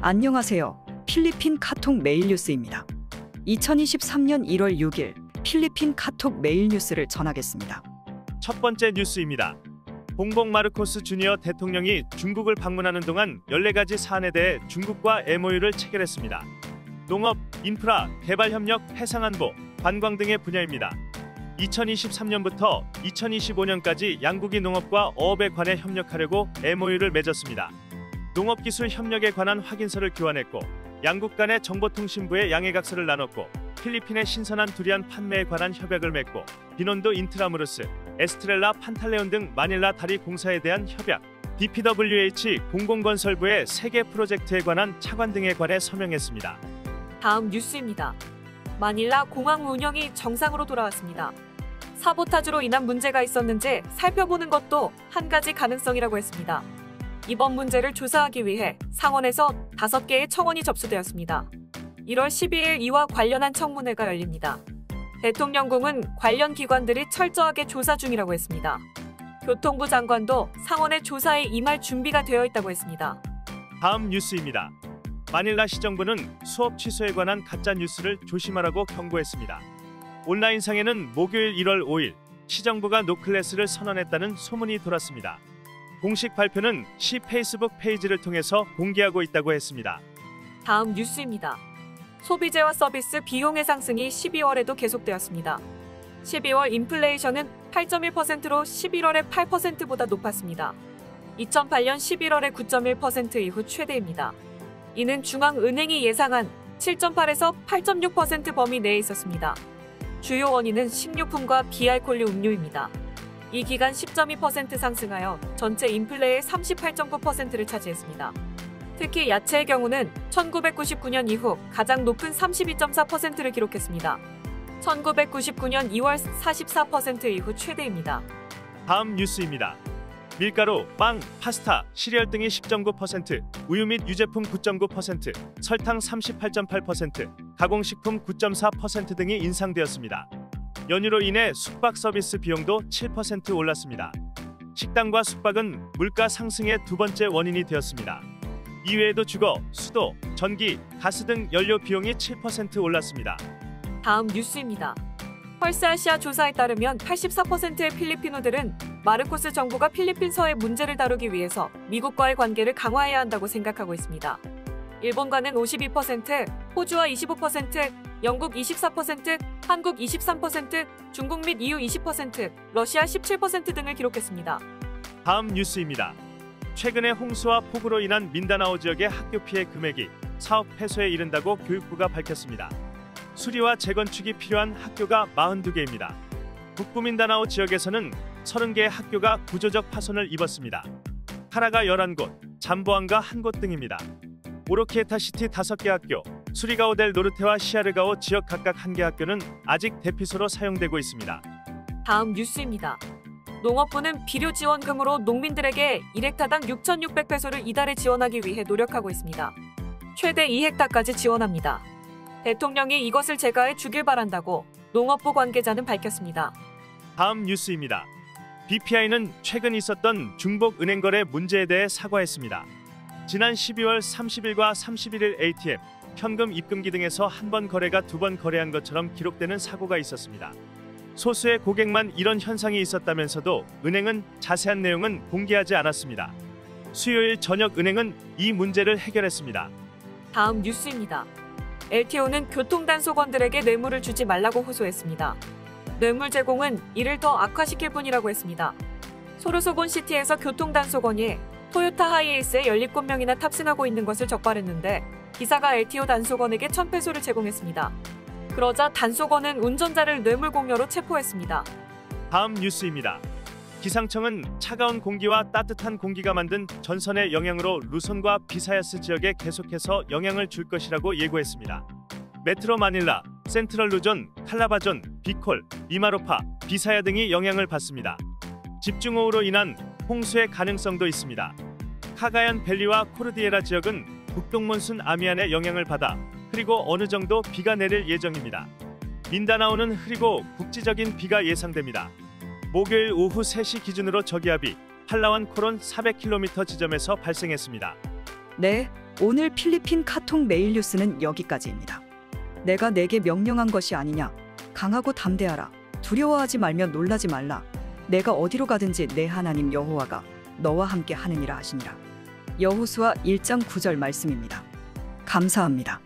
안녕하세요. 필리핀 카톡 메일 뉴스입니다. 2023년 1월 6일 필리핀 카톡 메일 뉴스를 전하겠습니다. 첫 번째 뉴스입니다. 봉봉 마르코스 주니어 대통령이 중국을 방문하는 동안 14가지 사안에 대해 중국과 MOU를 체결했습니다. 농업, 인프라, 개발협력, 해상안보, 관광 등의 분야입니다. 2023년부터 2025년까지 양국이 농업과 어업에 관해 협력하려고 MOU를 맺었습니다. 농업기술 협력에 관한 확인서를 교환했고, 양국 간의 정보통신부의 양해각서를 나눴고, 필리핀의 신선한 두리안 판매에 관한 협약을 맺고, 비논도 인트라무르스, 에스트렐라 판탈레온 등 마닐라 다리 공사에 대한 협약, DPWH 공공건설부의 세계 프로젝트에 관한 차관 등에 관해 서명했습니다. 다음 뉴스입니다. 마닐라 공항 운영이 정상으로 돌아왔습니다. 사보타주로 인한 문제가 있었는지 살펴보는 것도 한 가지 가능성이라고 했습니다. 이번 문제를 조사하기 위해 상원에서 5개의 청원이 접수되었습니다. 1월 12일 이와 관련한 청문회가 열립니다. 대통령궁은 관련 기관들이 철저하게 조사 중이라고 했습니다. 교통부 장관도 상원의 조사에 임할 준비가 되어 있다고 했습니다. 다음 뉴스입니다. 마닐라 시정부는 수업 취소에 관한 가짜 뉴스를 조심하라고 경고했습니다. 온라인상에는 목요일 1월 5일 시정부가 노클래스를 선언했다는 소문이 돌았습니다. 공식 발표는 시 페이스북 페이지를 통해서 공개하고 있다고 했습니다. 다음 뉴스입니다. 소비재와 서비스 비용의 상승이 12월에도 계속되었습니다. 12월 인플레이션은 8.1%로 11월의 8%보다 높았습니다. 2008년 11월의 9.1% 이후 최대입니다. 이는 중앙은행이 예상한 7.8에서 8.6% 범위 내에 있었습니다. 주요 원인은 식료품과 비알코올 음료입니다. 이 기간 10.2% 상승하여 전체 인플레의 38.9%를 차지했습니다. 특히 야채의 경우는 1999년 이후 가장 높은 32.4%를 기록했습니다. 1999년 2월 44% 이후 최대입니다. 다음 뉴스입니다. 밀가루, 빵, 파스타, 시리얼 등이 10.9%, 우유 및 유제품 9.9%, 설탕 38.8%, 가공식품 9.4% 등이 인상되었습니다. 연휴로 인해 숙박 서비스 비용도 7% 올랐습니다. 식당과 숙박은 물가 상승의 두 번째 원인이 되었습니다. 이외에도 주거, 수도, 전기, 가스 등 연료 비용이 7% 올랐습니다. 다음 뉴스입니다. 펄스아시아 조사에 따르면 84%의 필리핀어들은 마르코스 정부가 필리핀서의 문제를 다루기 위해서 미국과의 관계를 강화해야 한다고 생각하고 있습니다. 일본과는 52%, 호주와 25%, 영국 24%, 한국 23%, 중국 및 EU 20%, 러시아 17% 등을 기록했습니다. 다음 뉴스입니다. 최근에 홍수와 폭우로 인한 민다나오 지역의 학교 피해 금액이 사억 페소에 이른다고 교육부가 밝혔습니다. 수리와 재건축이 필요한 학교가 42개입니다. 북부 민다나오 지역에서는 30개의 학교가 구조적 파손을 입었습니다. 카라가 11곳, 잠보안가 1곳 등입니다. 오로키에타시티 5개 학교, 수리가오 델 노르테와 시아르가오 지역 각각 1개 학교는 아직 대피소로 사용되고 있습니다. 다음 뉴스입니다. 농업부는 비료 지원금으로 농민들에게 1헥타당 6,600페소를 이달에 지원하기 위해 노력하고 있습니다. 최대 2헥타까지 지원합니다. 대통령이 이것을 제거해 주길 바란다고 농업부 관계자는 밝혔습니다. 다음 뉴스입니다. BPI는 최근 있었던 중복 은행 거래 문제에 대해 사과했습니다. 지난 12월 30일과 31일 ATM, 현금 입금기 등에서 한 번 거래가 2번 거래한 것처럼 기록되는 사고가 있었습니다. 소수의 고객만 이런 현상이 있었다면서도 은행은 자세한 내용은 공개하지 않았습니다. 수요일 저녁 은행은 이 문제를 해결했습니다. 다음 뉴스입니다. LTO는 교통단속원들에게 뇌물을 주지 말라고 호소했습니다. 뇌물 제공은 이를 더 악화시킬 뿐이라고 했습니다. 소르소곤시티에서 교통단속원이 토요타 하이에이스에 17명이나 탑승하고 있는 것을 적발했는데 기사가 LTO 단속원에게 1,000페소를 제공했습니다. 그러자 단속원은 운전자를 뇌물 공여로 체포했습니다. 다음 뉴스입니다. 기상청은 차가운 공기와 따뜻한 공기가 만든 전선의 영향으로 루손과 비사야스 지역에 계속해서 영향을 줄 것이라고 예고했습니다. 메트로 마닐라, 센트럴 루존, 칼라바존, 비콜, 이마로파, 비사야 등이 영향을 받습니다. 집중호우로 인한 홍수의 가능성도 있습니다. 카가얀 밸리와 코르디에라 지역은 북동몬순 아미안의 영향을 받아 흐리고 어느 정도 비가 내릴 예정입니다. 민다나오는 흐리고 국지적인 비가 예상됩니다. 목요일 오후 3시 기준으로 저기압이 팔라완 코론 400km 지점에서 발생했습니다. 네, 오늘 필리핀 카톡 메일 뉴스는 여기까지입니다. 내가 내게 명령한 것이 아니냐. 강하고 담대하라. 두려워하지 말며 놀라지 말라. 내가 어디로 가든지 내 하나님 여호와가 너와 함께 하느니라 하시니라. 여호수아 1장 9절 말씀입니다. 감사합니다.